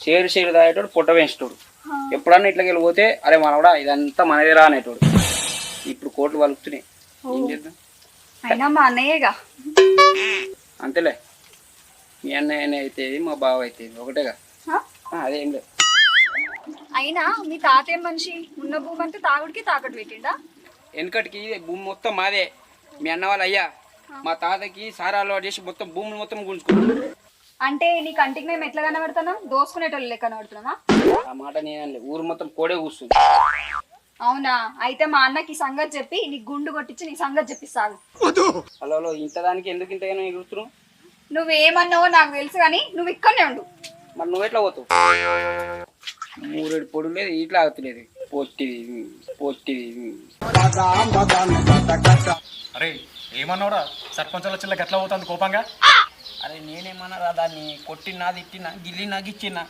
Share తాగేటోడు పొట్ట పెంచేటోడు. ఎప్పుడన్నా ఇట్లా వెళ్ళిపోతే అరే మనవడా ఇదంతా మనదేరా అనేటోడు. ఇప్పుడు కోట్లు వలుపుతున్నాయి, ఏం చేద్దాం? అయినా మా అన్నయ్యేగా. అంతేలే, మీ అన్నయ్య అయితే మా బావ అయితే ఒకటేగా. అదేం లేదు. అయినా మీ తాత ఏం మనిషి, ఉన్న భూమి అంతా తాగుడికి తాకట్టు పెట్టిండా? వెనకటికి భూమి మొత్తం మాదే. మీ అన్న వాళ్ళు అయ్యా మా తాతకి సారా అలవాటు చేసి మొత్తం భూమిని మొత్తం గుంజుకున్నాడు. అంటే నీ కంటికి మేము ఎట్లా కనబడుతున్నాం? దోసుకునేటోళ్ళు లెక్క కనబడుతున్నామా? ఆ మాట నేనలే, ఊరు మొత్తం కోడే కూస్తుంది. అవునా? అయితే మా అన్నకి సంగతి చెప్పి నీ గుండు కొట్టించి నీ సంగతి చెప్పిస్తాను. హలో, ఇంత దానికి ఎందుకు ఇంతగానో ఎగురుతున్నావు? నువ్వేమన్నావో నాకు తెలుసు కానీ నువ్వు ఇక్కడనే ఉండు. మరి నువ్వెట్లా పోతావు? మూరేడు పొడు లేదు, ఇట్లా అవుతలేదు. పొట్టిది. అరే ఏమన్నావురా? సర్పంచ్ వచ్చిన ఎట్లా పోతుంది కోపంగా? అరే నేనేమన్నా దాన్ని కొట్టినా తిట్టినా గిల్లినా గిచ్చినా